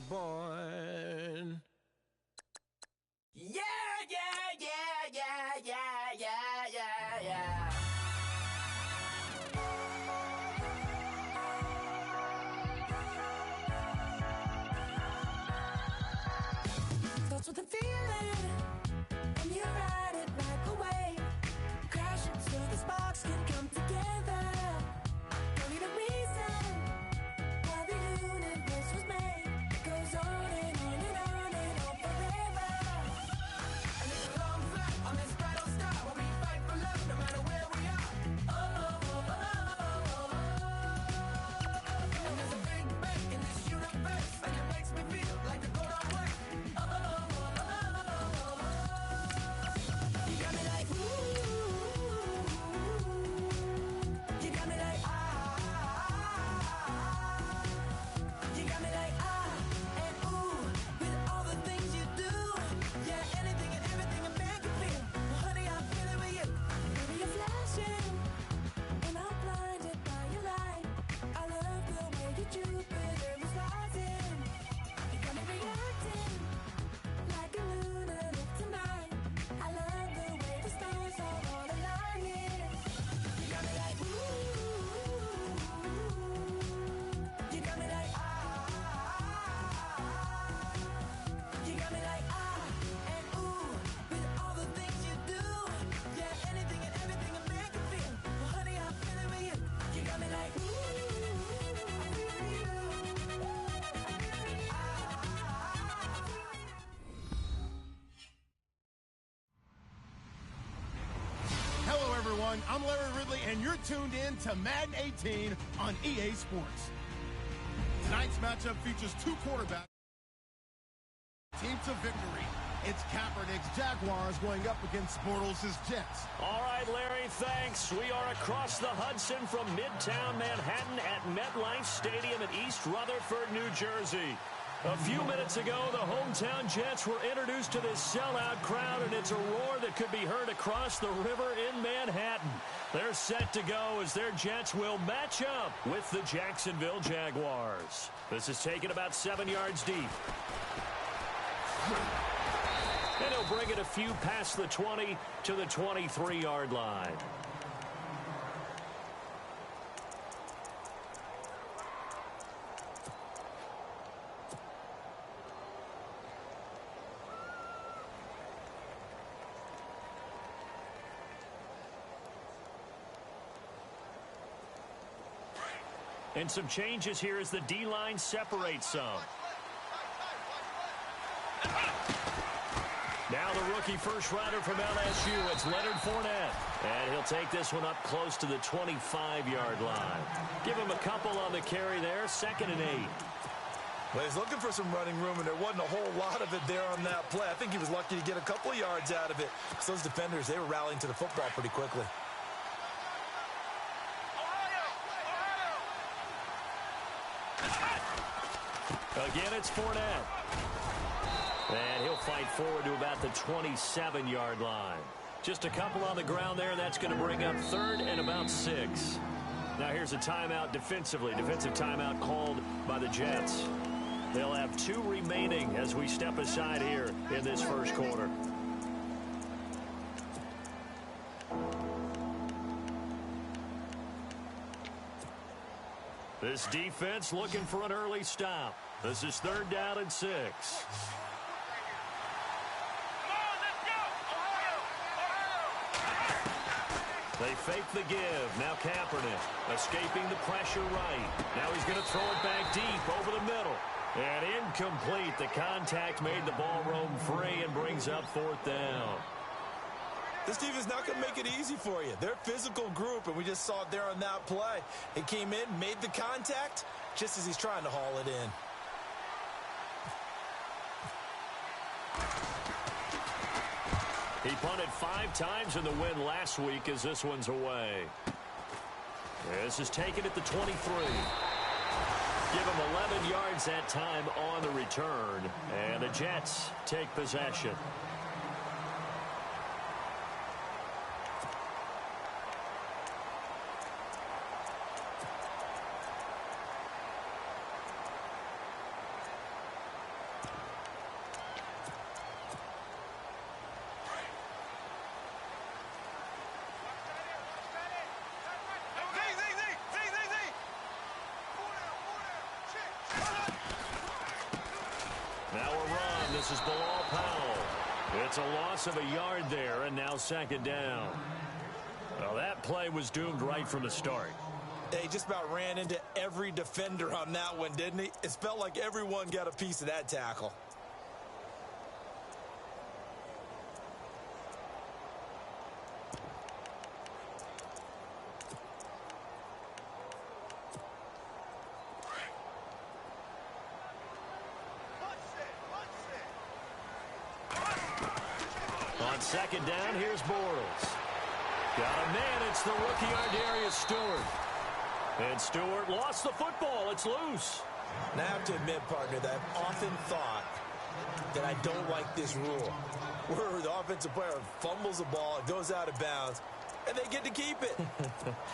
Born. Yeah, yeah, yeah, yeah, yeah, yeah, yeah, yeah. Starts with a feeling, and you ride it like a wave. Crashing so the sparks can come together. Don't need a reason why the universe was made. It goes on and on and on and on forever. And it's a long flight on this battle star where we fight for love no matter where we are. Oh, oh, oh, oh, oh, oh. And there's a big bang in this universe, and it makes me feel like the gold I work. Oh, oh, oh, oh, oh, oh. You got me like ooh. You got me like you got me like and ooh, with all the things you do. Yeah, anything and everything a man can feel. Well, honey, I'm feeling with you. Baby, you're flashing, and I'm blinded by your light. I love the way you Jupiter is rising. You got me reacting like a lunar tonight. I love the way the stars are all aligning. You got me like ooh. You got me like you got me like and ooh, with all the things you do. Yeah, anything and everything a man can feel. Well, honey, I'm feeling with you. You got me like ooh. Hello, everyone. I'm Larry Ridley, and you're tuned in to Madden 18 on EA Sports. Tonight's matchup features two quarterbacks. Team to victory. It's Kaepernick's Jaguars going up against Bortles' Jets. All right, Larry, thanks. We are across the Hudson from Midtown Manhattan at MetLife Stadium in East Rutherford, New Jersey. A few minutes ago, the hometown Jets were introduced to this sellout crowd, and it's a roar that could be heard across the river in Manhattan. They're set to go as their Jets will match up with the Jacksonville Jaguars. This is taken about 7 yards deep. And he'll bring it a few past the 20 to the 23-yard line. And some changes here as the D-line separates some. Now the rookie first rounder from LSU, it's Leonard Fournette. And he'll take this one up close to the 25-yard line. Give him a couple on the carry there, 2nd and 8. Well, he's looking for some running room, and there wasn't a whole lot of it there on that play. I think he was lucky to get a couple of yards out of it. So those defenders, they were rallying to the football pretty quickly. Again, it's Fournette. And he'll fight forward to about the 27-yard line. Just a couple on the ground there. That's going to bring up 3rd and about 6. Now here's a timeout defensively. Defensive timeout called by the Jets. They'll have 2 remaining as we step aside here in this first quarter. This defense looking for an early stop. This is 3rd down and 6. They fake the give. Now Kaepernick escaping the pressure right. Now he's going to throw it back deep over the middle. And incomplete. The contact made the ball roam free and brings up 4th down. This defense is not going to make it easy for you. They're a physical group, and we just saw it there on that play. It came in, made the contact, just as he's trying to haul it in. He punted 5 times in the win last week as this one's away. This is taken at the 23. Give him 11 yards that time on the return, and the Jets take possession. This is Bilal Powell. It's a loss of a yard there, and now second down. Well, that play was doomed right from the start. He just about ran into every defender on that one, didn't he? It felt like everyone got a piece of that tackle. On second down, here's Bortles. Got a man, it's the rookie Ardarius Stewart. And Stewart lost the football, it's loose. Now I have to admit, partner, that I've often thought that I don't like this rule, where the offensive player fumbles the ball, it goes out of bounds, and they get to keep it.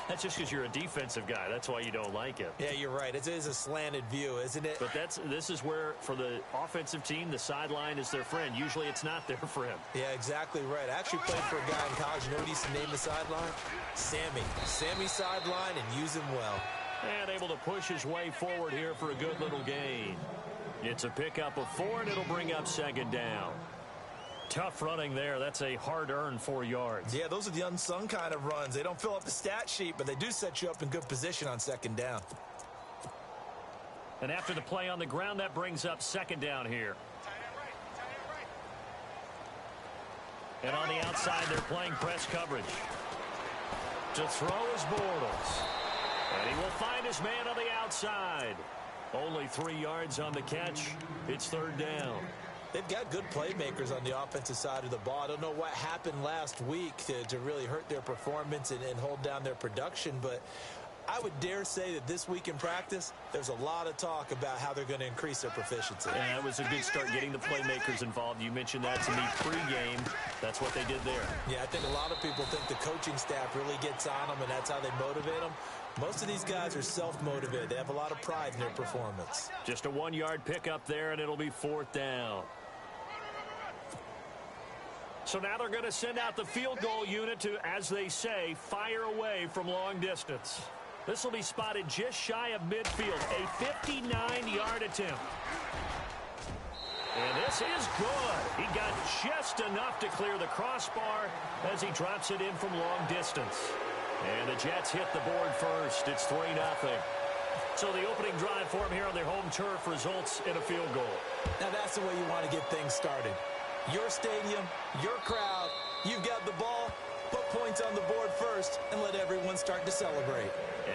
That's just because you're a defensive guy. That's why you don't like it. Yeah, you're right. It is a slanted view, isn't it? But this is where, for the offensive team, the sideline is their friend. Usually it's not their friend. Yeah, exactly right. I actually played for a guy in college. You know what he used to name the sideline? Sammy. Sammy sideline, and use him well. And able to push his way forward here for a good little gain. It's a pickup of 4, and it'll bring up second down. Tough running there. That's a hard-earned 4 yards. Yeah, those are the unsung kind of runs. They don't fill up the stat sheet, but they do set you up in good position on second down. And after the play on the ground, that brings up second down here. And on the outside, they're playing press coverage. To throw is Bortles. And he will find his man on the outside. Only 3 yards on the catch. It's third down. They've got good playmakers on the offensive side of the ball. I don't know what happened last week to really hurt their performance and hold down their production, but I would dare say that this week in practice, there's a lot of talk about how they're going to increase their proficiency. Yeah, that was a good start getting the playmakers involved. You mentioned that to me pregame. That's what they did there. Yeah, I think a lot of people think the coaching staff really gets on them, and that's how they motivate them. Most of these guys are self-motivated. They have a lot of pride in their performance. Just a 1-yard pickup there, and it'll be fourth down. So now they're going to send out the field goal unit to, as they say, fire away from long distance. This will be spotted just shy of midfield, a 59-yard attempt. And this is good. He got just enough to clear the crossbar as he drops it in from long distance. And the Jets hit the board first. It's 3-0. So the opening drive for them here on their home turf results in a field goal. Now that's the way you want to get things started. Your stadium, your crowd, you've got the ball, put points on the board first, and let everyone start to celebrate.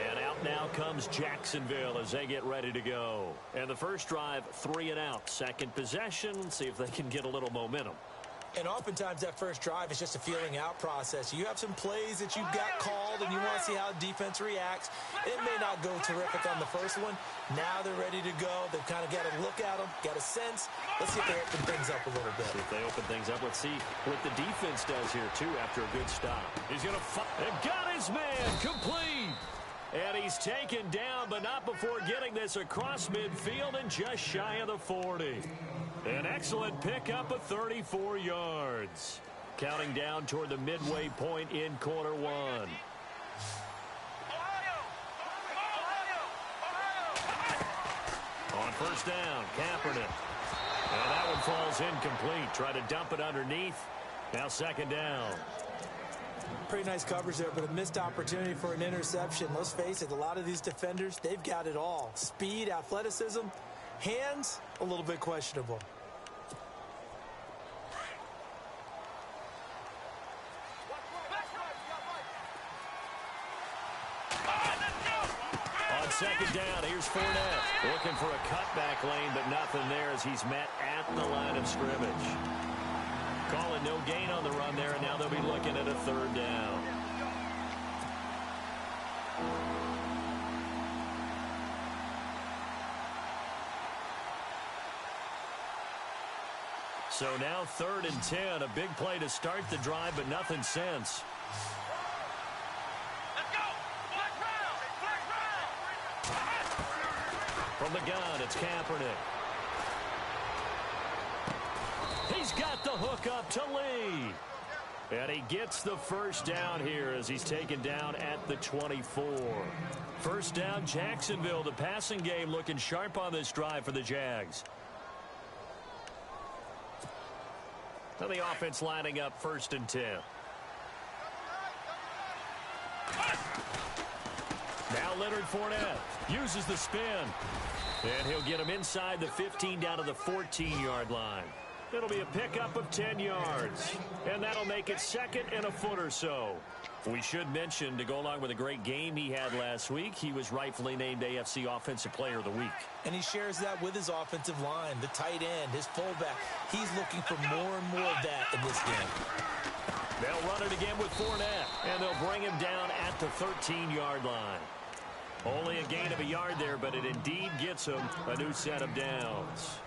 And out now comes Jacksonville as they get ready to go. And the first drive, 3 and out. Second possession, see if they can get a little momentum. And oftentimes that first drive is just a feeling out process. You have some plays that you've got called and you want to see how defense reacts. It may not go terrific on the first one. Now they're ready to go. They've kind of got to look at them, got a sense. Let's see if they open things up a little bit. See if they open things up. Let's see what the defense does here, too, after a good stop. He's going to and got his man complete. And he's taken down, but not before getting this across midfield and just shy of the 40. An excellent pickup of 34 yards. Counting down toward the midway point in quarter one. On first down, Kaepernick. And that one falls incomplete. Try to dump it underneath. Now second down. Pretty nice coverage there, but a missed opportunity for an interception. Let's face it, a lot of these defenders, they've got it all. Speed, athleticism, hands, a little bit questionable. second down. Here's Fournette. Looking for a cutback lane, but nothing there as he's met at the line of scrimmage. Calling no gain on the run there, and now they'll be looking at a third down. So now 3rd and 10. A big play to start the drive, but nothing since. Let's go! Black round! From the gun, it's Kaepernick. He's got the hook up to Lee. And he gets the first down here as he's taken down at the 24. First down, Jacksonville. The passing game looking sharp on this drive for the Jags. Now the offense lining up 1st and 10. Now Leonard Fournette uses the spin. And he'll get him inside the 15 down to the 14-yard line. It'll be a pickup of 10 yards. And that'll make it 2nd and a foot or so. We should mention, to go along with a great game he had last week, he was rightfully named AFC Offensive Player of the Week. And he shares that with his offensive line, the tight end, his fullback. He's looking for more and more of that in this game. They'll run it again with Fournette, and they'll bring him down at the 13-yard line. Only a gain of a yard there, but it indeed gets him a new set of downs.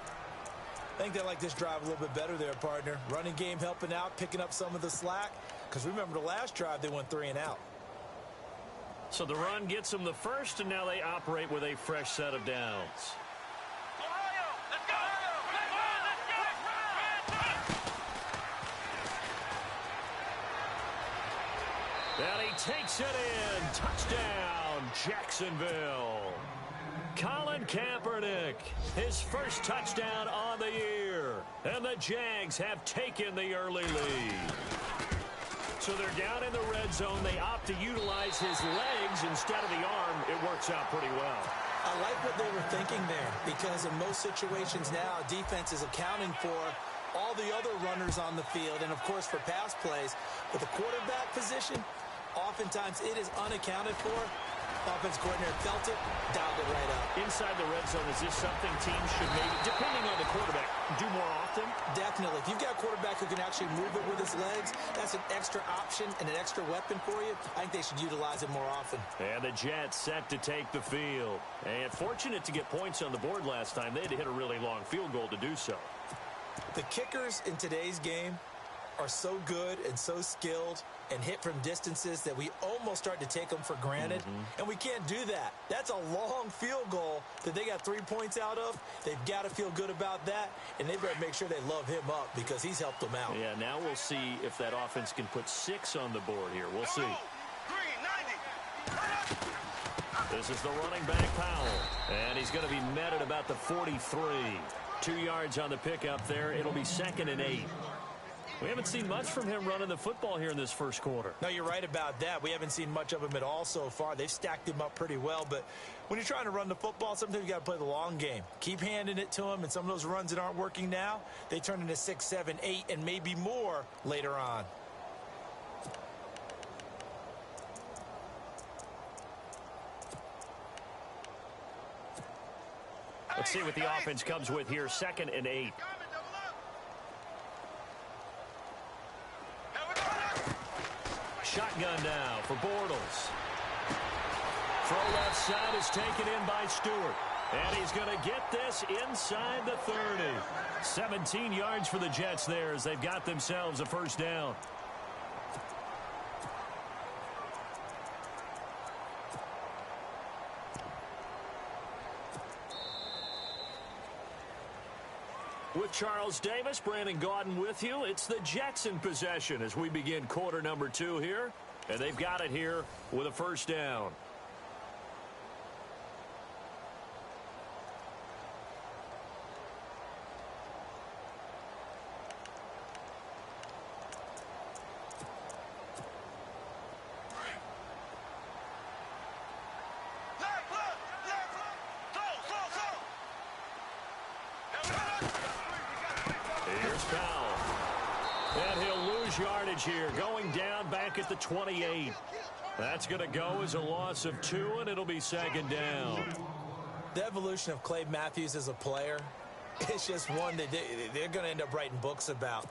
I think they like this drive a little bit better there, partner. Running game helping out, picking up some of the slack. Because remember the last drive, they went 3 and out. So the run gets them the first, and now they operate with a fresh set of downs. Ohio! Let's go! And he takes it in. Touchdown, Jacksonville. Colin Kaepernick, his first touchdown on the year. And the Jags have taken the early lead. So they're down in the red zone. They opt to utilize his legs instead of the arm. It works out pretty well. I like what they were thinking there, because in most situations now, defense is accounting for all the other runners on the field, and of course for pass plays. But the quarterback position, oftentimes it is unaccounted for. Offense coordinator felt it, dialed it right up. Inside the red zone, is this something teams should maybe, depending on the quarterback, do more often? Definitely. If you've got a quarterback who can actually move it with his legs, that's an extra option and an extra weapon for you. I think they should utilize it more often. And the Jets set to take the field. And fortunate to get points on the board last time. They had to hit a really long field goal to do so. The kickers in today's game are so good and so skilled and hit from distances that we almost start to take them for granted. And we can't do that. That's a long field goal that they got 3 points out of. They've got to feel good about that, and they better make sure they love him up because he's helped them out. Yeah, now we'll see if that offense can put 6 on the board here. We'll see. Green, 90. This is the running back, Powell. And he's going to be met at about the 43. 2 yards on the pickup there. It'll be 2nd and 8. We haven't seen much from him running the football here in this first quarter. No, you're right about that. We haven't seen much of him at all so far. They've stacked him up pretty well, but when you're trying to run the football, sometimes you got to play the long game. Keep handing it to him, and some of those runs that aren't working now, they turn into 6, 7, 8, and maybe more later on. Let's see what the offense comes with here. 2nd and 8. Shotgun now for Bortles. Throw left side is taken in by Stewart. And he's going to get this inside the 30. 17 yards for the Jets there as they've got themselves a first down. With Charles Davis, Brandon Gaudin with you. It's the Jets in possession as we begin quarter number 2 here. And they've got it here with a first down. Here's Powell. And he'll lose yardage here, going down back at the 28. That's going to go as a loss of 2, and it'll be second down. The evolution of Clay Matthews as a player, it's just one that they're going to end up writing books about.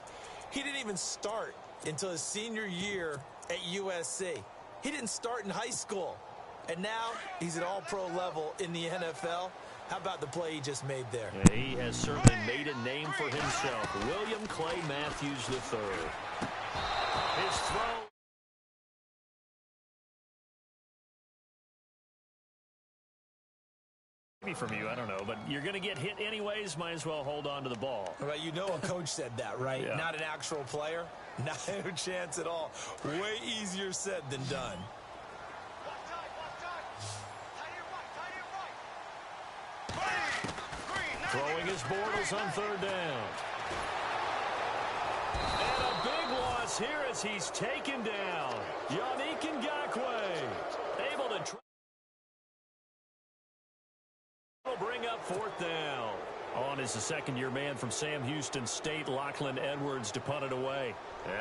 He didn't even start until his senior year at USC. He didn't start in high school. And now he's at all-pro level in the NFL. How about the play he just made there? Yeah, he has certainly made a name for himself. William Clay Matthews III. His throw. Maybe from you, I don't know, but you're going to get hit anyways. Might as well hold on to the ball. Well, you know a coach said that, right? Yeah. Not an actual player. Not a chance at all. Way easier said than done. Throwing his Bortles on third down. And a big loss here as he's taken down. Yannick Ngakoue able to bring up fourth down. On is the second-year man from Sam Houston State, Lachlan Edwards, to punt it away,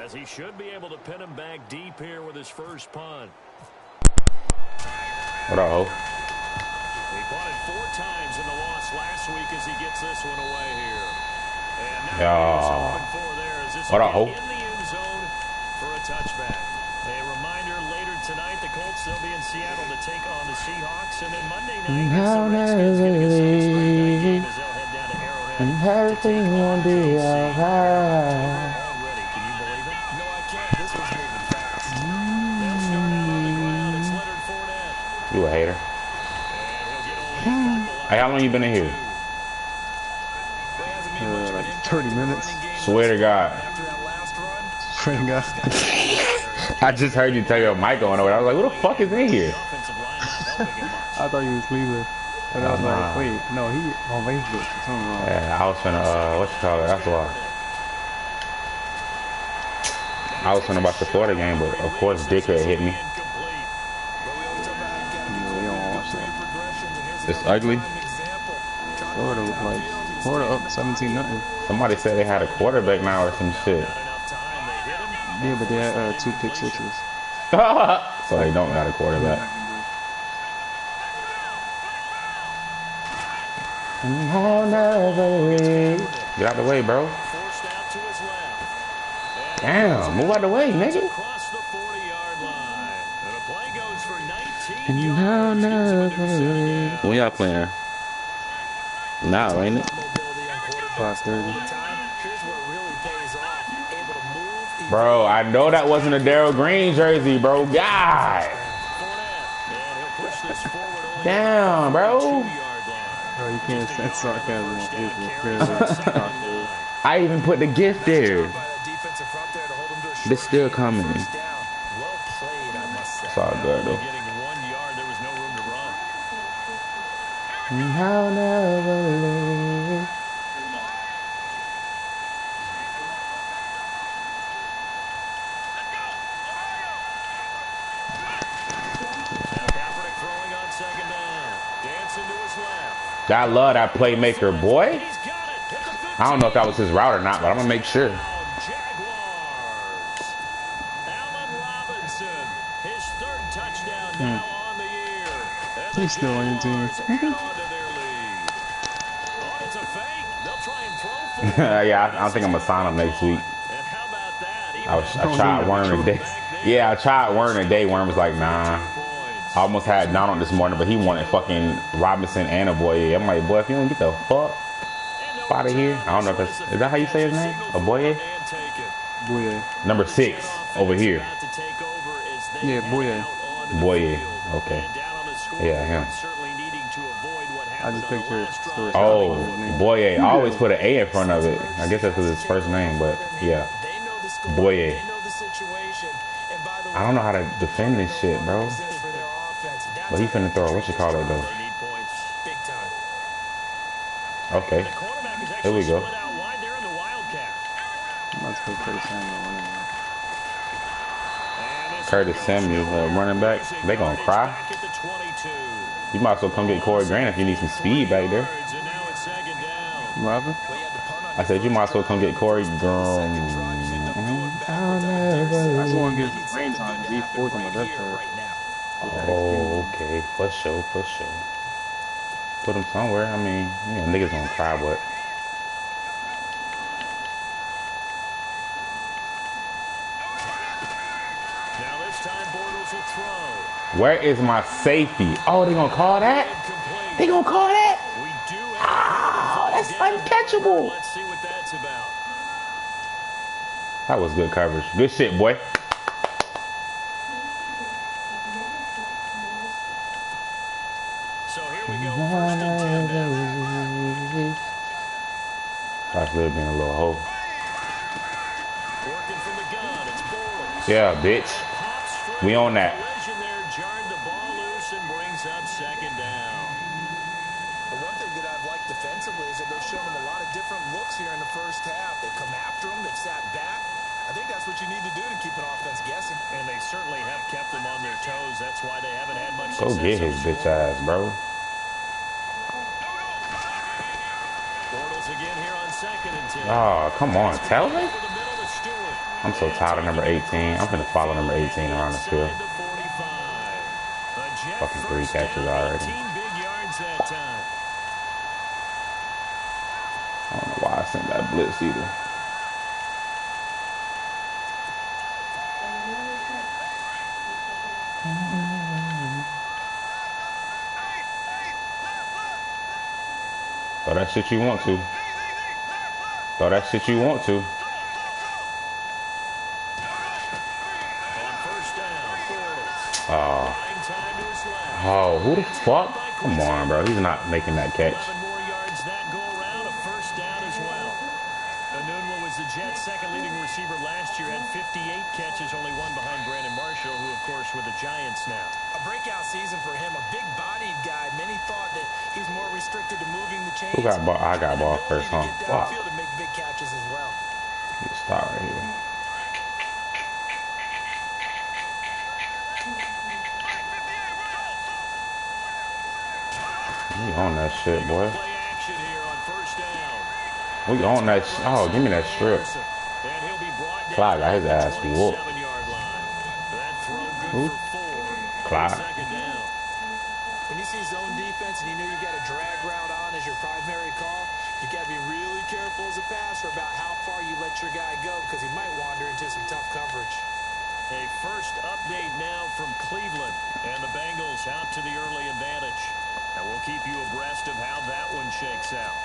as he should be able to pin him back deep here with his first punt. What up, ho? He punted 4 times in the loss last week as he gets this one away here. And now he's open for there as this What up, ho? in the end zone for a touchback. A reminder later tonight, the Colts, they'll be in Seattle to take on the Seahawks. And then Monday night, it's the Redskins getting a Sunday night game as they'll head down to Arrowhead. Everything won't be alright. Already, can you believe it? No, I can't. This was moving fast. They'll start out on the ground. It's Leonard Fournette. You a hater. And he'll get only a couple Hey, how long you been in here? Like 30 minutes. Swear to God. After that last run, Swear to God. I just heard you tell your mic going over. I was like, who the fuck is in here? offensive line not helping him much. I thought he was leaving. And I was like, wait, no, he on Facebook. Something wrong. Yeah, I was finna, what you call it? That's why. I was finna watch the Florida game, but of course Dickhead hit me. We don't watch that. It's ugly. Florida was like, Florida up 17-0. Somebody said they had a quarterback now or some shit. Yeah, but they had 2 pick sixes. So they don't got a quarterback. I'll never leave. Get out the way, bro. Forced out to his left. Damn, move out the way, nigga. Across the 40-yard line. And a play goes for 19 And yards. I'll Gives him a new never second leave. down. When y'all playing? Now, ain't it? 5:30. Bro, I know that wasn't a Darryl Green jersey, bro. God. Fournette. And he'll push this forward only Damn, bro. 2-yard line. Bro, you can't stand sarcasm on Facebook. I even put the gift there. It's still coming. well played, I must say. It's all good, though. Getting 1 yard, there was no room to run. I'll never leave. Now Kaepernick throwing on second down. Dancing to his left. I love that playmaker, boy. He's got it. Hit the 15. I don't know if that was his route or not, but I'm going to make sure. Jaguars. Allen Robinson, his 3rd touchdown now on the year. And the He's still on your team. Jaguars add on to their lead. Oh, it's a fake. They'll try and throw for it. Yeah, I don't think I'm going to sign him next week. And how about that? I tried Warren today. Yeah, I tried Warren today. Warren was like, nah. I almost had Donald this morning, but he wanted fucking Robinson and a boy. I'm like, boy, if you don't get the fuck out of here. I don't know if that's, is that how you say his name? A boy? Boye. Number 6 over here. Yeah, Boye. Boye. Okay. Yeah, him. I just pictured it. Oh, Boye. I always put an A in front of it. I guess that's his first name, but yeah. Boye. I don't know how to defend this shit, bro. But he finna throw. What you call it, though? Okay. Here we go. Let's go Curtis Samuel running back. Curtis Samuel, running back. They gonna cry. You might as well come get Corey Grant if you need some speed back there. Robin? I said you might as well come get Corey Grant. I just want to get some brain time because he forced him with that shit. with that Oh, exchange. okay. For sure, for sure. Put him somewhere. I mean, you know, niggas gonna cry, but Now this time Bortles will throw. where is my safety? Oh, they gonna call that? They gonna call that? We do have Oh, that's uncatchable. Let's see what that's about. That was good coverage. Good shit, boy. So here we go, 1st and 10 now. That's little being a little hoe. Working from the gun, it's Bortles. Yeah, bitch. Pops straight. We on that. Collision there, jarred the ball loose and brings up 2nd down. The one thing that I've liked defensively is that they've shown them a lot of different looks here in the first half. They've come after them, they've sat back. I think that's what you need to do to keep an offense guessing. And they certainly have kept them on their toes. That's why they haven't had much Go success. get his bitch ass, bro. Bortles again here on 2nd and 10. Oh, come on, tell me. Over the middle to Stewart. I'm so tired of number 18. I'm gonna follow number 18 around the field. Inside the 45. A Jet Fucking 3 first catches down, already. 18 big yards that time. I don't know why I sent that blitz either. Throw that shit you want to. Throw that shit you want to. On 1st down, Bortles. Oh, Buying time to his left. oh, who the fuck? Come on, bro. He's not making that catch. 11 more yards that go around, a 1st down as well. Anunwa was the Jets' 2nd leading receiver last year, had 58 catches, only one behind Brandon Marshall, who, of course, were the Giants now. A breakout season for him, a big-bodied guy. Many thought that he's more restricted to moving the chains. Who got ball? I got ball first, huh? Get Fuck. downfield and make big catches as well. Let's start right here. We on that shit, boy. Play action here on 1st down. We on that. Oh, give me that strip. And he'll be brought down Clyde got his at ass the whooped. 27-yard line. That throw good Who? for 4. Clyde. 2nd down. When you see zone defense and you know you got a drag route on as your primary call, you got to be really careful as a passer about how far you let your guy go because he might wander into some tough coverage. A first update now from Cleveland, and the Bengals out to the early advantage. And we'll keep you abreast of how that one shakes out.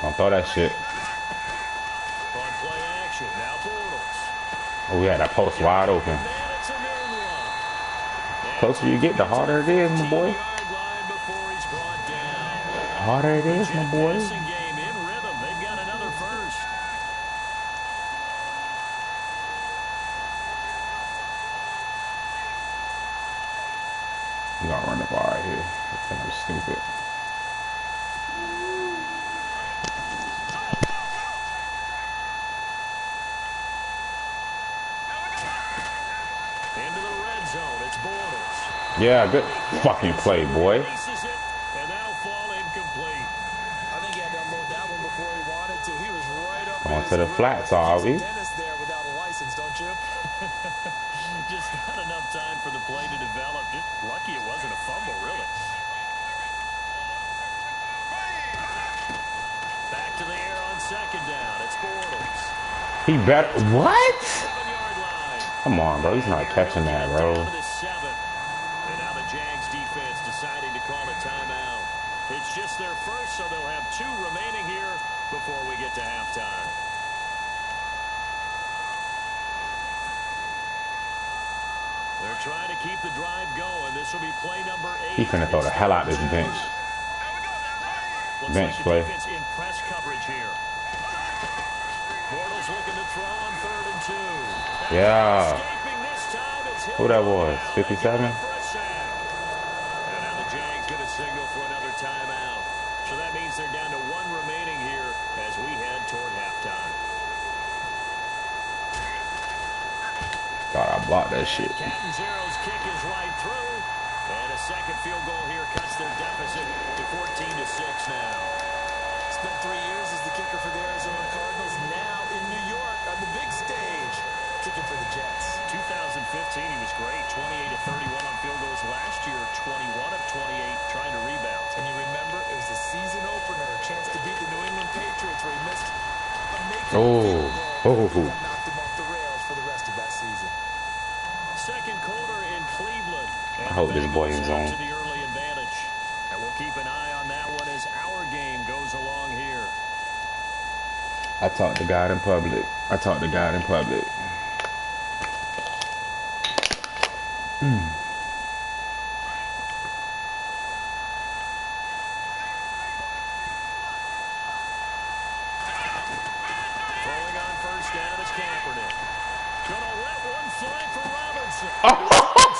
Don't throw that shit. On play action, now Bortles. Oh, we had that post wide open. Man, it's Anunwa. Closer you get, the harder it is, my boy. 15-yard line before he's brought down. Harder it is, my boy. Passing game in rhythm. They've got another first. We gonna run the bar right here. I think I'm stupid. Into the red zone. It's Bortles. Yeah, good fucking play, boy. Releases it, and that'll fall incomplete. I think he had to unload that one before he wanted to. He was right up Going in to the his flats, grill. are we? He's a dentist there without a license, don't you? Just not enough time for the play to develop. Just lucky it wasn't a fumble, really. Back to the air on 2nd down. It's Bortles. He better. What? 7-yard line. Come on, bro. He's not catching that, bro. Down to the 7. And now the Jags defense deciding to call a timeout. It's just their first, so they'll have 2 remaining here before we get to halftime. They're trying to keep the drive going. This will be play number 8. He finna throw the hell out this bench. Looks Bench like the play. defense in press coverage here. Bortles looking to throw on 3rd and 2. Yeah. Escaping this time is Who that was? 57? for a sack. And now the Jags going to signal for another timeout. So that means they're down to 1 remaining here as we head toward halftime. Thought I blocked that shit. Catanzaro's kick is right through. And a second field goal here cuts their deficit to 14-6. Oh. Knocked him off the rails for the rest of that season. Second quarter in Cleveland. And I hope this boy Bengals is out on. to the early advantage. And we'll keep an eye on that one as our game goes along here. I talk to God in public. I talk to God in public. Throwing on first down is Kaepernick. Gonna let one fly for Robinson.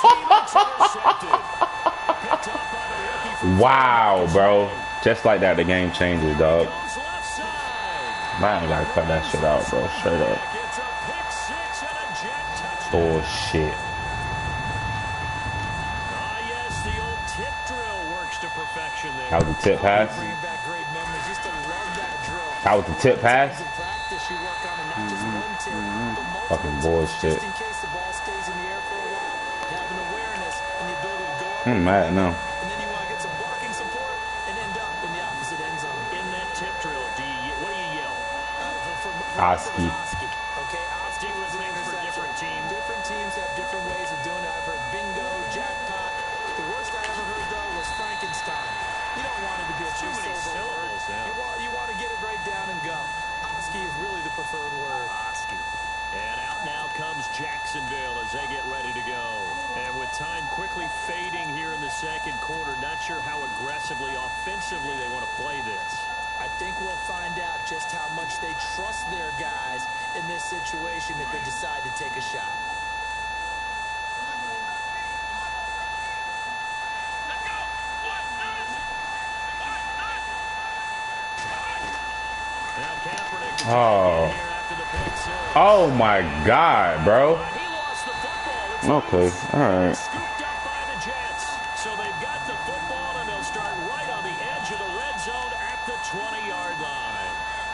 Team intercepted. Picked off by the rookie from Wow, bro. Just like that, the game changes, dog. goes left side. Man, I gotta cut that shit out, bro. Straight up. It's a pick six and a jet touchdown. Bullshit. Ah, yes, the old tip drill works to perfection there. That was a tip pass. Bringing back great memories. Used to love that drill. That was the tip pass. In practice, you work on it, not just one tip, but multiple Fucking tips, bullshit. just in case the ball stays in the air for a while. Having awareness and the ability to go up I'm mad now. and then you want to get some blocking support and end up in the opposite end zone. In that tip drill, what do you yell? Oski. Oski. Okay, Oski was an Different things for interception. different teams. Different teams have different ways of doing it. I've heard bingo, jackpot. The worst I ever heard, though, was Frankenstein. You don't want it to be a Too many two-syllable word. syllables, yeah. You want to get it right down and go. Oski is really the preferred word. Oski. And out now comes Jacksonville as they get ready to go. And with time quickly fading here in the second quarter, not sure how aggressively, offensively they want to play this. I think we'll find out just how much they trust their guys in this situation if they decide to take a shot. Let's go. What? Now Kaepernick to Oh. take it here after the pick six. Oh my God, bro. He lost the football. It's Okay, alright. scooped up by the Jets. So they've got the football, and they'll start right on the edge of the red zone at the 20-yard line.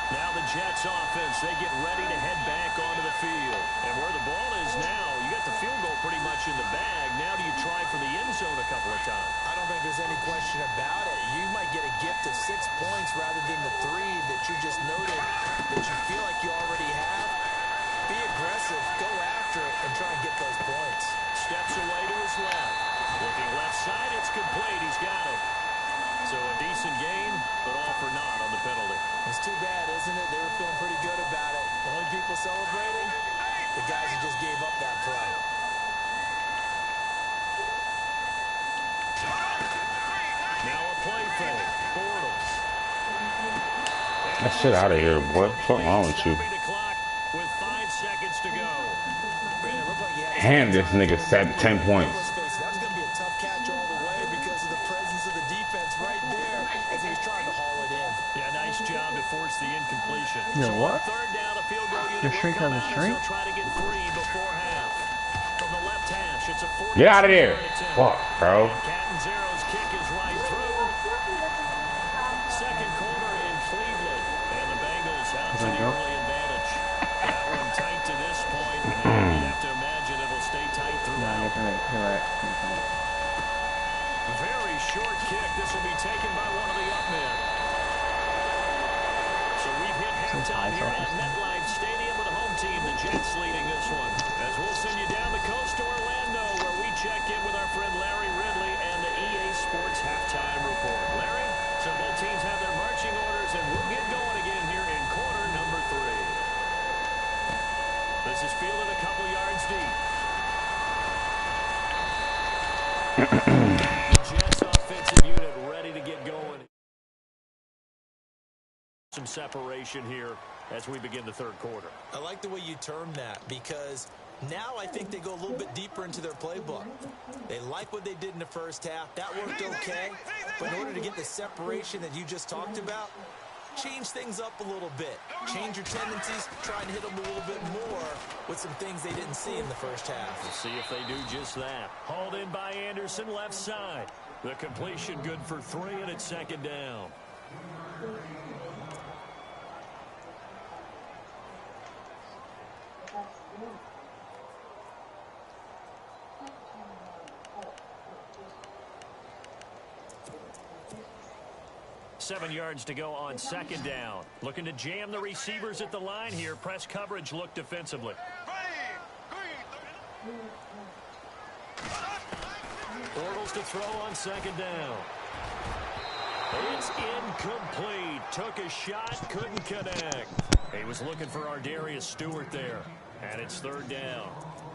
Now the Jets offense, they get ready to head back onto the field. And where the ball is now, you got the field goal pretty much in the bag. Now do you try for the end zone a couple of times? I don't think there's any question about it. You might get a gift of 6 points rather than the 3 that you just noted that you feel like you already have. Be aggressive, go after it, and try and get those points. Steps away to his left. Looking left side, it's complete. He's got it. So a decent game, but all for naught on the penalty. It's too bad, isn't it? They were feeling pretty good about it. The only people celebrating, the guys who just gave up that play. Now a play fake. Bortles. That shit out of here, boy. What's wrong with you? Stopping the clock with 5 seconds to go. Brandon, it looked like he had Hand this nigga 10 points. Let's face it, that was going to be a tough catch all the way because of the presence of the defense right there as he was trying to haul it in. Yeah, nice job to force the incompletion. Yeah, So what? on third down, a field goal unit Your will shrink come has a out as shrink? they'll try to get 3 before half. From the left hash, it's a 40. Get out of there. Fuck, bro. Catanzaro's kick is right through. Second quarter in Cleveland, and the Bengals out to There the you go. early advantage. That one tight to this point, and you'd have to imagine it'll stay tight Nah, throughout. you're right. Very short kick. This will be taken by one of the up men. So we've hit halftime here at MetLife Stadium with the home team, the Jets, leading this one. As we'll send you down the coast to Orlando, where we check in with our friend Larry Ridley and the EA Sports Halftime Report. Larry, so both teams have their marching orders, and we'll get going again here in quarter number 3. This is fielded a couple yards deep. Jets offensive unit ready to get going. Some separation here as we begin the third quarter. I like the way you term that because now I think they go a little bit deeper into their playbook. They like what they did in the first half. That worked okay. But in order to get the separation that you just talked about, change things up a little bit. Change your tendencies, try and hit them a little bit more with some things they didn't see in the first half. We'll see if they do just that. Hauled in by Anderson, left side. The completion good for 3, and it's second down. 7 yards to go on second down. Looking to jam the receivers at the line here. Press coverage look defensively. Bortles to throw on second down. It's incomplete. Took a shot, couldn't connect. He was looking for Ardarius Stewart there. And it's third down.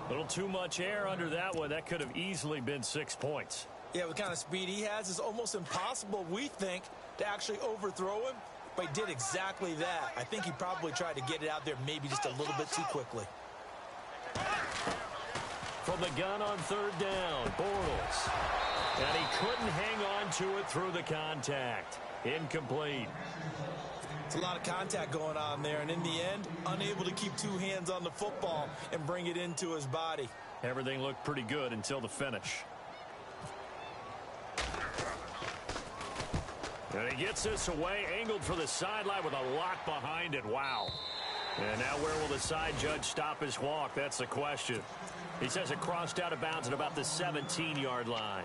A little too much air under that one. That could have easily been 6 points. Yeah, what kind of speed he has is almost impossible, we think, to actually overthrow him. But he did exactly that. I think he probably tried to get it out there maybe just a little bit too quickly. From the gun on third down, Bortles. And he couldn't hang on to it through the contact. Incomplete. It's a lot of contact going on there, and in the end, unable to keep two hands on the football and bring it into his body. Everything looked pretty good until the finish. And he gets this away, angled for the sideline with a lock behind it. Wow. And now where will the side judge stop his walk? That's the question. He says it crossed out of bounds at about the 17-yard line.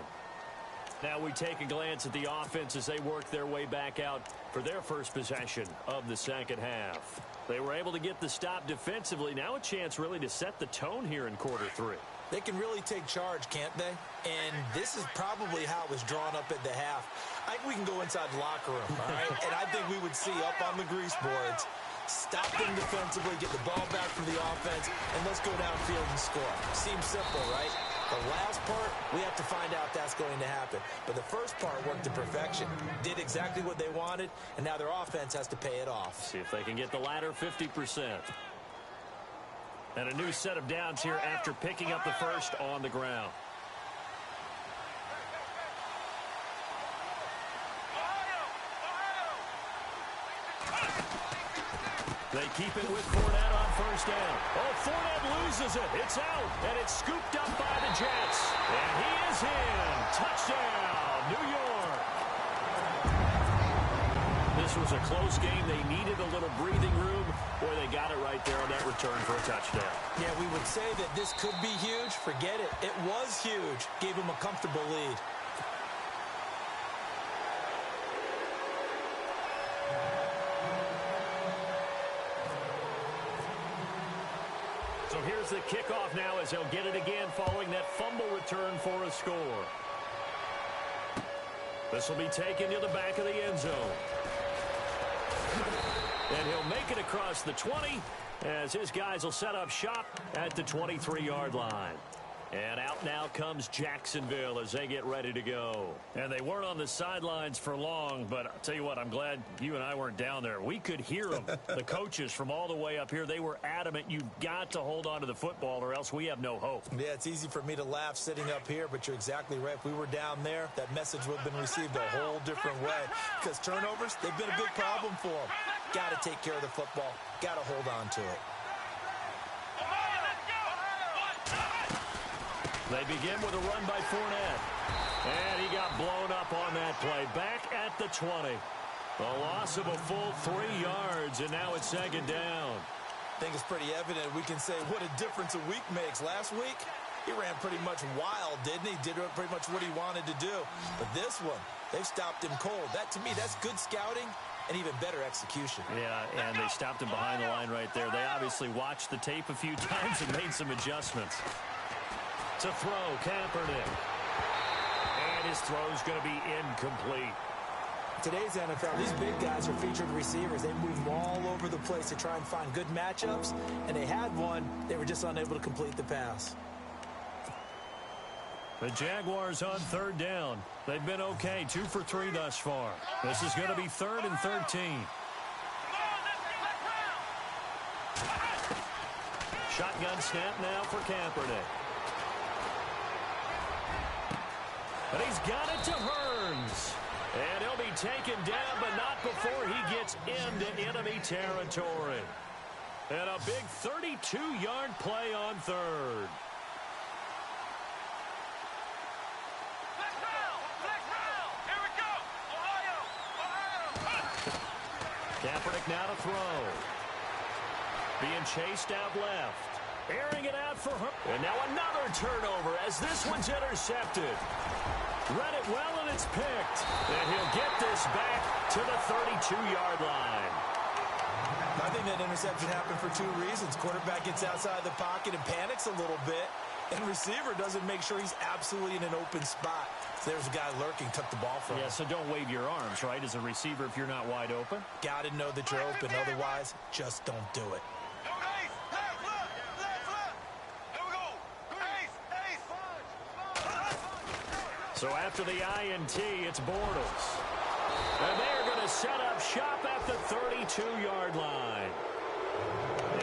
Now we take a glance at the offense as they work their way back out for their first possession of the second half. They were able to get the stop defensively. Now a chance really to set the tone here in quarter three. They can really take charge, can't they? And this is probably how it was drawn up at the half. I think we can go inside the locker room, all right? And I think we would see up on the grease boards, stop them defensively, get the ball back from the offense, and let's go downfield and score. Seems simple, right? The last part, we have to find out if that's going to happen. But the first part worked to perfection. Did exactly what they wanted, and now their offense has to pay it off. See if they can get the latter 50%. And a new set of downs here after picking up the first on the ground. They keep it with Fournette on first down. Oh, Fournette loses it. It's out, and it's scooped up by the Jets. And he is in. Touchdown, New York. This was a close game. They needed a little breathing room. Boy, they got it right there on that return for a touchdown. Yeah, we would say that this could be huge. Forget it. It was huge. Gave them a comfortable lead. So here's the kickoff now as they'll get it again following that fumble return for a score. This will be taken to the back of the end zone. And he'll make it across the 20 as his guys will set up shop at the 23-yard line. And out now comes Jacksonville as they get ready to go. And they weren't on the sidelines for long, but I'll tell you what, I'm glad you and I weren't down there. We could hear them, the coaches from all the way up here. They were adamant, you've got to hold on to the football or else we have no hope. Yeah, it's easy for me to laugh sitting up here, but you're exactly right. If we were down there, that message would have been received a whole different way. Because turnovers, they've been a big problem for them. Got to take care of the football. Got to hold on to it. They begin with a run by Fournette. And he got blown up on that play. Back at the 20. A loss of a full 3 yards, and now it's second down. I think it's pretty evident. We can say what a difference a week makes. Last week, he ran pretty much wild, didn't he? Did pretty much what he wanted to do. But this one, they've stopped him cold. That, to me, that's good scouting and even better execution. Yeah, and they stopped him behind the line right there. They obviously watched the tape a few times and made some adjustments. To throw, Kaepernick. And his throw's going to be incomplete. Today's NFL, these big guys are featured receivers. They move all over the place to try and find good matchups, and they had one. They were just unable to complete the pass. The Jaguars on third down. They've been okay, 2 for 3 thus far. This is going to be 3rd and 13. Shotgun snap now for Kaepernick. And he's got it to Hearns. And he'll be taken down, but not before he gets into enemy territory. And a big 32-yard play on third. Kaepernick now to throw. Being chased out left. Airing it out for her. And now another turnover as this one's intercepted. Read it well, and it's picked. And he'll get this back to the 32-yard line. I think that interception happened for two reasons. Quarterback gets outside the pocket and panics a little bit, and receiver doesn't make sure he's absolutely in an open spot. So there's a guy lurking, took the ball from him. Yeah, so don't wave your arms, right, as a receiver if you're not wide open. Got to know that you're open. Otherwise, just don't do it. So after the INT, it's Bortles. And they're going to set up shop at the 32-yard line.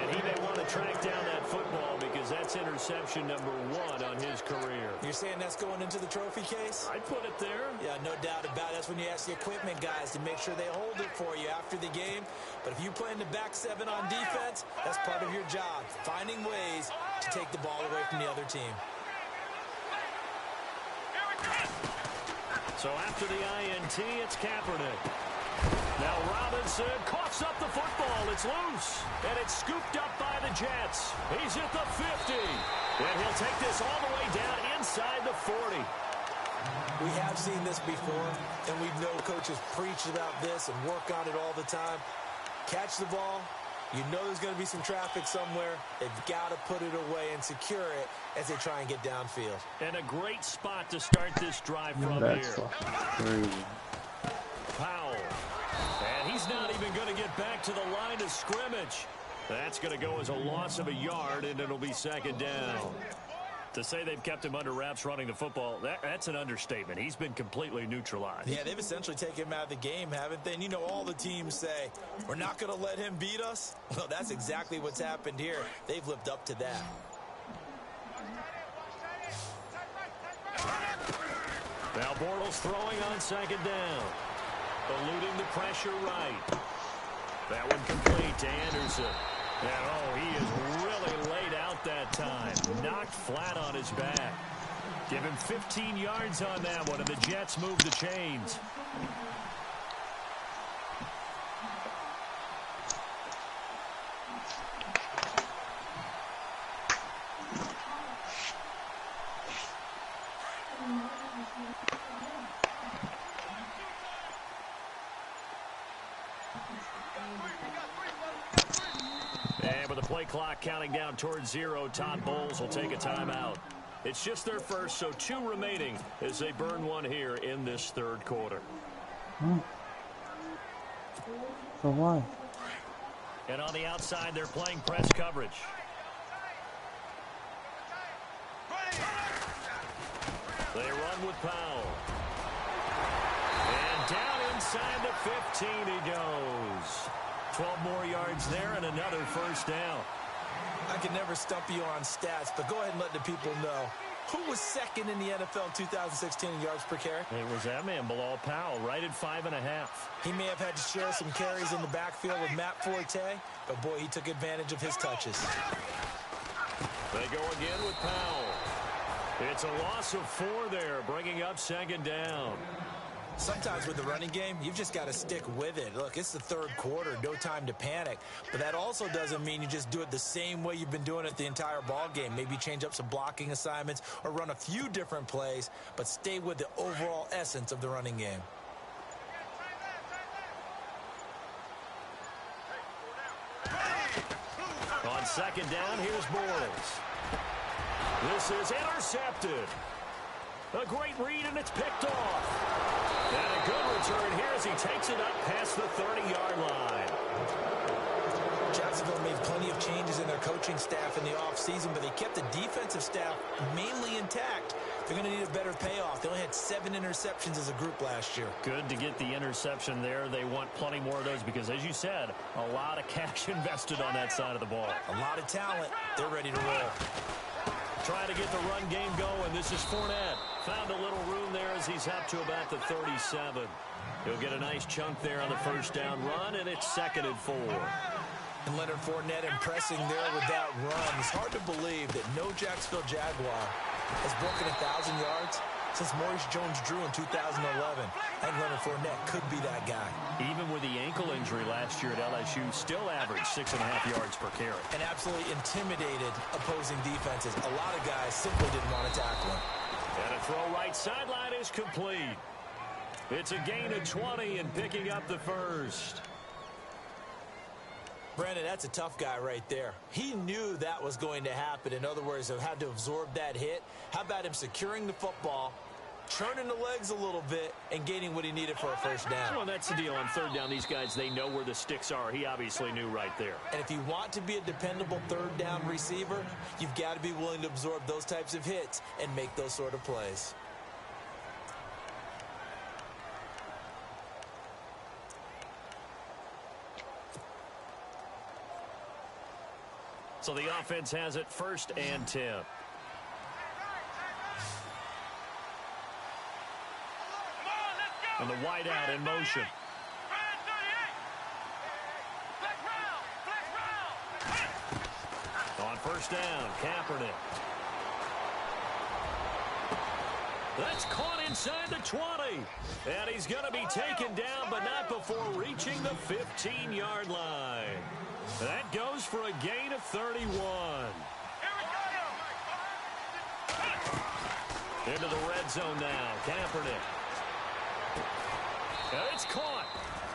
And he may want to track down that football because that's interception number 1 on his career. You're saying that's going into the trophy case? I'd put it there. Yeah, no doubt about it. That's when you ask the equipment guys to make sure they hold it for you after the game. But if you play in the back 7 on defense, that's part of your job, finding ways to take the ball away from the other team. So after the INT, it's Kaepernick. Now Robinson coughs up the football. It's loose, and it's scooped up by the Jets. He's at the 50, and he'll take this all the way down inside the 40. We have seen this before, and we know coaches preach about this and work on it all the time. Catch the ball. You know there's going to be some traffic somewhere. They've got to put it away and secure it as they try and get downfield. And a great spot to start this drive from That's here. crazy. Powell. And he's not even going to get back to the line of scrimmage. That's going to go as a loss of a yard, and it'll be second down. To say they've kept him under wraps running the football, that's an understatement. He's been completely neutralized. Yeah, they've essentially taken him out of the game, haven't they? And you know all the teams say, we're not going to let him beat us. Well, that's exactly what's happened here. They've lived up to that. Now Bortles throwing on second down. Eluding the pressure right. That one complete to Anderson. And, oh, he is really laid out that time. Knocked flat on his back. Give him 15 yards on that one, and the Jets move the chains. And with the play clock counting down towards 0, Todd Bowles will take a timeout. It's just their first, so 2 remaining as they burn one here in this third quarter. So why? And on the outside, they're playing press coverage. They run with Powell. And down inside the 15 he goes. 12 more yards there and another first down. I can never stump you on stats, but go ahead and let the people know. Who was second in the NFL 2016 in yards per carry? It was that man, Bilal Powell, right at 5.5. He may have had to share some carries in the backfield with Matt Forte, but boy, he took advantage of his touches. They go again with Powell. It's a loss of 4 there, bringing up second down. Sometimes with the running game, you've just got to stick with it. Look, it's the third quarter, no time to panic. But that also doesn't mean you just do it the same way you've been doing it the entire ball game. Maybe change up some blocking assignments or run a few different plays, but stay with the overall essence of the running game. On second down, here's Bortles. This is intercepted. A great read, and it's picked off. And a good return here as he takes it up past the 30-yard line. Jacksonville made plenty of changes in their coaching staff in the offseason, but they kept the defensive staff mainly intact. They're going to need a better payoff. They only had 7 interceptions as a group last year. Good to get the interception there. They want plenty more of those because, as you said, a lot of cash invested on that side of the ball. A lot of talent. They're ready to roll. Trying to get the run game going. This is Fournette. Found a little room there as he's up to about the 37. He'll get a nice chunk there on the first down run, and it's 2nd and 4. And Leonard Fournette impressing there with that run. It's hard to believe that no Jacksonville Jaguar has broken 1,000 yards since Maurice Jones-Drew in 2011. And Leonard Fournette could be that guy. Even with the ankle injury last year at LSU, still averaged 6.5 yards per carry. And absolutely intimidated opposing defenses. A lot of guys simply didn't want to tackle him. And a throw right sideline is complete. It's a gain of 20 and picking up the first. Brandon, that's a tough guy right there. He knew that was going to happen. In other words, he had to absorb that hit. How about him securing the football, turning the legs a little bit, and gaining what he needed for a first down? Well, that's the deal. On third down, these guys, they know where the sticks are. He obviously knew right there. And if you want to be a dependable third down receiver, you've got to be willing to absorb those types of hits and make those sort of plays. So the offense has it 1st and 10. And the wide out in motion. On 1st down, Kaepernick. That's caught inside the 20. And he's going to be taken down, but not before reaching the 15-yard line. That goes for a gain of 31. Into the red zone now. Kaepernick. It's caught.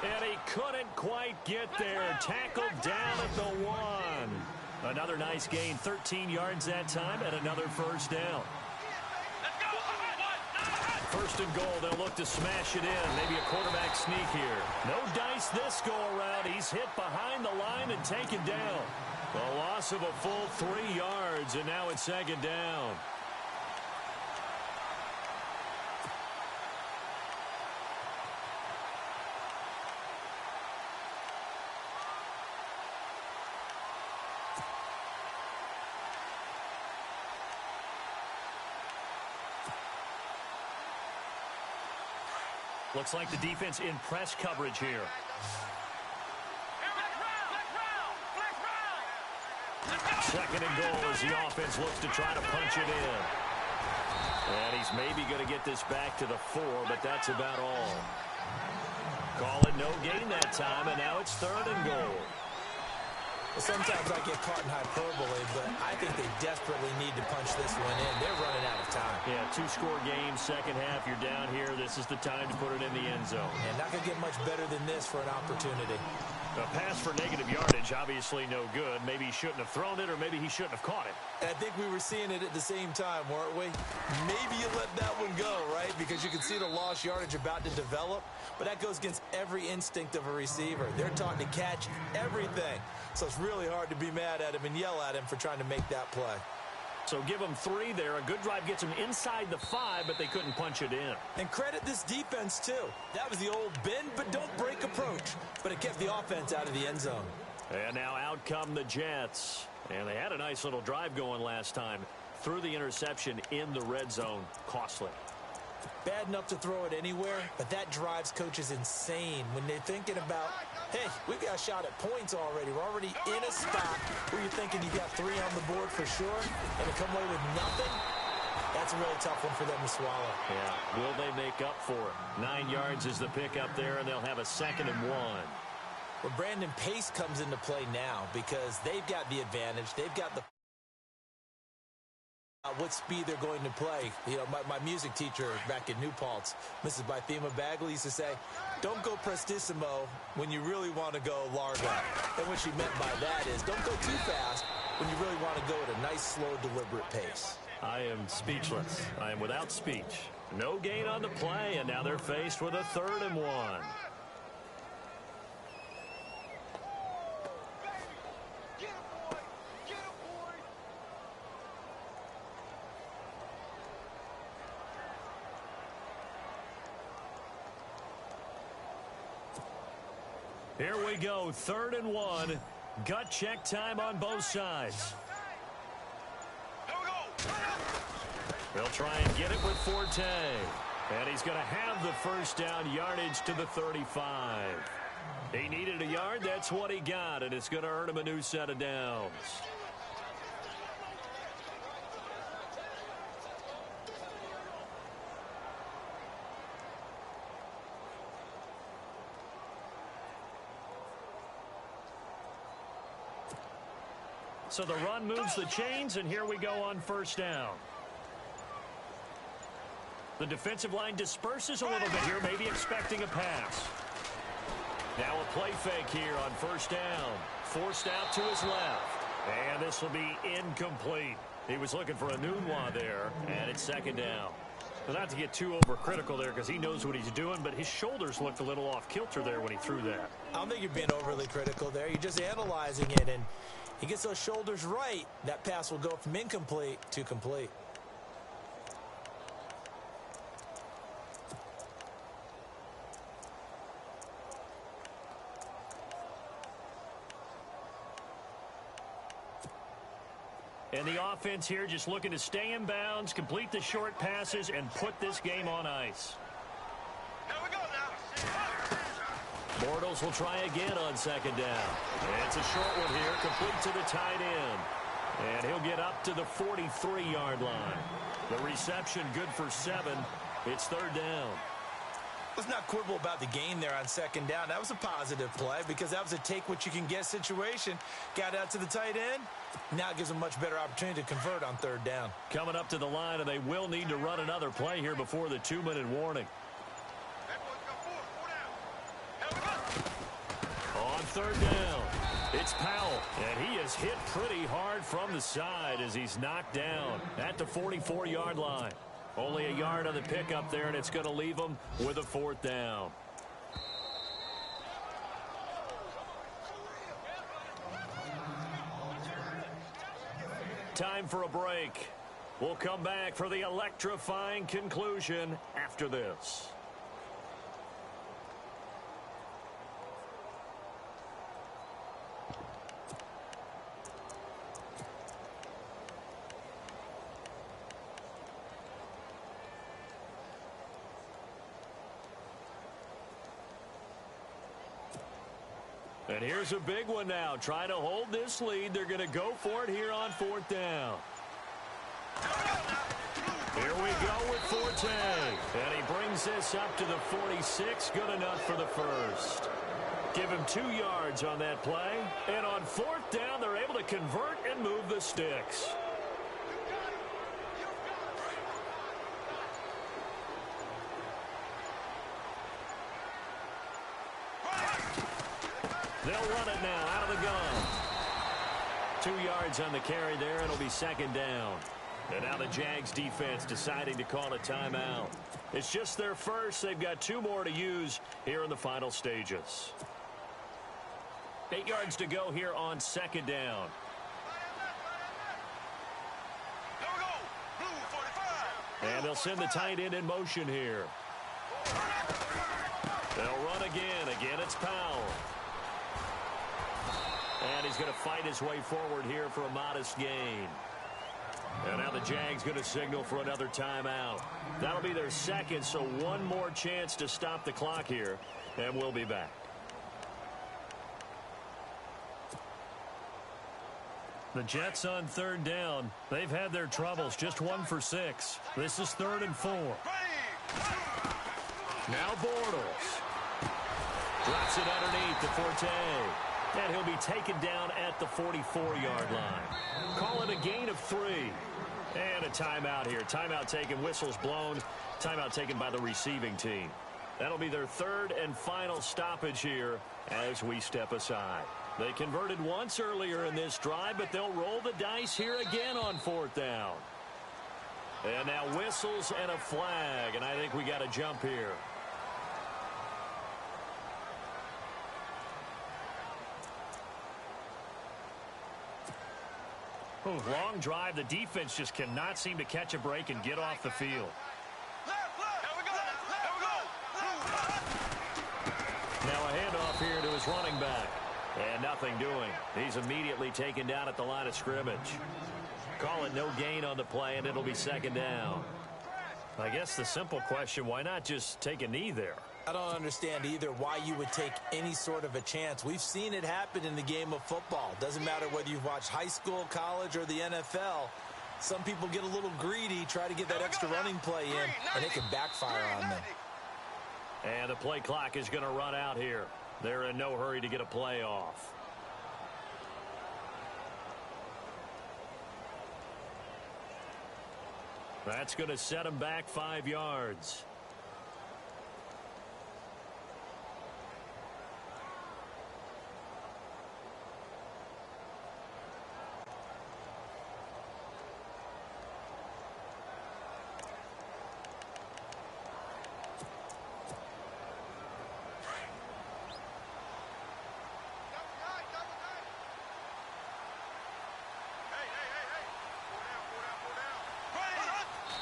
And he couldn't quite get there. Tackled down at the 1. Another nice gain. 13 yards that time and another first down. 1st and goal. They'll look to smash it in. Maybe a quarterback sneak here. No dice this go around. He's hit behind the line and taken down. A loss of a full 3 yards, and now it's 2nd down. Looks like the defense in press coverage here. 2nd and goal as the offense looks to try to punch it in. And he's maybe going to get this back to the 4, but that's about all. Call it no gain that time, and now it's 3rd and goal. Well, sometimes I get caught in hyperbole, but I think they desperately need to punch this one in. They're running out of time. Yeah, 2-score game, second half, you're down here. This is the time to put it in the end zone. And not going to get much better than this for an opportunity. A pass for negative yardage, obviously no good. Maybe he shouldn't have thrown it, or maybe he shouldn't have caught it. And I think we were seeing it at the same time, weren't we? Maybe you let that one go, right? Because you can see the lost yardage about to develop. But that goes against every instinct of a receiver. They're taught to catch everything. So it's really hard to be mad at him and yell at him for trying to make that play. So give them 3 there. A good drive gets them inside the 5, but they couldn't punch it in. And credit this defense, too. That was the old bend but don't break approach. But it kept the offense out of the end zone. And now out come the Jets. And they had a nice little drive going last time. Threw the interception in the red zone. Costly. Bad enough to throw it anywhere, but that drives coaches insane when they're thinking about, hey, we've got a shot at points already. We're already in a spot where you're thinking you got 3 on the board for sure, and to come away with nothing, that's a really tough one for them to swallow. Yeah, will they make up for it? 9 yards is the pickup there, and they'll have a 2nd and 1. Well, Brandon, pace comes into play now because they've got the advantage. They've got the what speed they're going to play. You know, my music teacher back in New Paltz, Mrs. Bythema Bagley, used to say, don't go prestissimo when you really want to go largo. And what she meant by that is don't go too fast when you really want to go at a nice, slow, deliberate pace. I am speechless. I am without speech. No gain on the play, and now they're faced with a 3rd and 1. Here we go, 3rd and 1. Gut check time on both sides. They'll try and get it with Forte. And he's going to have the first down, yardage to the 35. He needed a yard, that's what he got, and it's going to earn him a new set of downs. So the run moves the chains, and here we go on 1st down. The defensive line disperses a little bit here, maybe expecting a pass. Now a play fake here on first down. Forced out to his left. And this will be incomplete. He was looking for a Nunwa there, and it's second down. Well, not to get too overcritical there because he knows what he's doing, but his shoulders looked a little off kilter there when he threw that. I don't think you're being overly critical there. You're just analyzing it, and he gets those shoulders right. That pass will go from incomplete to complete. And the offense here just looking to stay in bounds, complete the short passes, and put this game on ice. Here we go now. Bortles will try again on second down. It's a short one here, complete to the tight end. And he'll get up to the 43-yard line. The reception good for 7. It's third down. Let's not quibble about the game there on second down. That was a positive play because that was a take-what-you-can-get situation. Got out to the tight end. Now it gives them a much better opportunity to convert on third down. Coming up to the line, and they will need to run another play here before the 2-minute warning. On third down, it's Powell, and he is hit pretty hard from the side as he's knocked down at the 44-yard line. Only a yard on the pickup there, and it's going to leave them with a fourth down. Time for a break. We'll come back for the electrifying conclusion after this. And here's a big one now. Trying to hold this lead. They're going to go for it here on fourth down. Here we go with Forte. And he brings this up to the 46. Good enough for the first. Give him 2 yards on that play. And on fourth down, they're able to convert and move the sticks. They'll run it now out of the gun. 2 yards on the carry there. It'll be second down. And now the Jags defense deciding to call a timeout. It's just their first. They've got 2 more to use here in the final stages. 8 yards to go here on second down. And they'll send the tight end in motion here. They'll run again. Again, it's Powell. And he's going to fight his way forward here for a modest gain. And now the Jags going to signal for another timeout. That'll be their second, so 1 more chance to stop the clock here. And we'll be back. The Jets on third down. They've had their troubles. Just 1 for 6. This is 3rd and 4. Now Bortles. Drops it underneath to Forte. And he'll be taken down at the 44-yard line. Call it a gain of 3. And a timeout here. Timeout taken, whistles blown. Timeout taken by the receiving team. That'll be their 3rd and final stoppage here as we step aside. They converted once earlier in this drive, but they'll roll the dice here again on fourth down. And now whistles and a flag, and I think we got a jump here. Long drive. The defense just cannot seem to catch a break and get off the field. Now a handoff here to his running back. And nothing doing. He's immediately taken down at the line of scrimmage. Call it no gain on the play, and it'll be second down. I guess the simple question, why not just take a knee there? I don't understand either why you would take any sort of a chance. We've seen it happen in the game of football. Doesn't matter whether you've watched high school, college, or the NFL. Some people get a little greedy, try to get that extra running play in, and it can backfire on them. And the play clock is going to run out here. They're in no hurry to get a play off. That's going to set him back 5 yards.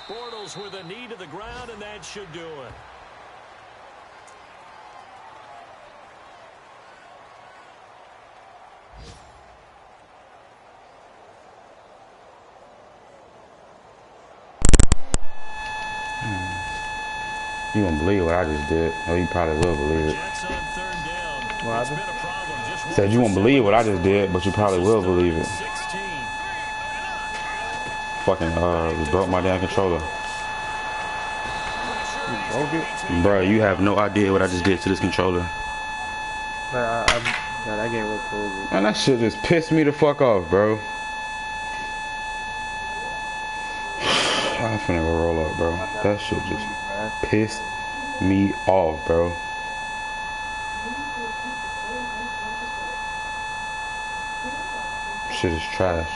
Bortles with a knee to the ground, and that should do it. You won't believe what I just did. Oh, you probably will believe it. Jets on 3rd down. What It's been a problem. Just Said you won't believe what I just did, but you probably will believe it. 16. Fucking broke my damn controller. Broke it? Bruh, you have no idea what I just did to this controller. But that game was cool. Man, that shit just pissed me the fuck off, bro. I'm finna go roll up, bro. That shit just pissed me off, bro. Shit is trash.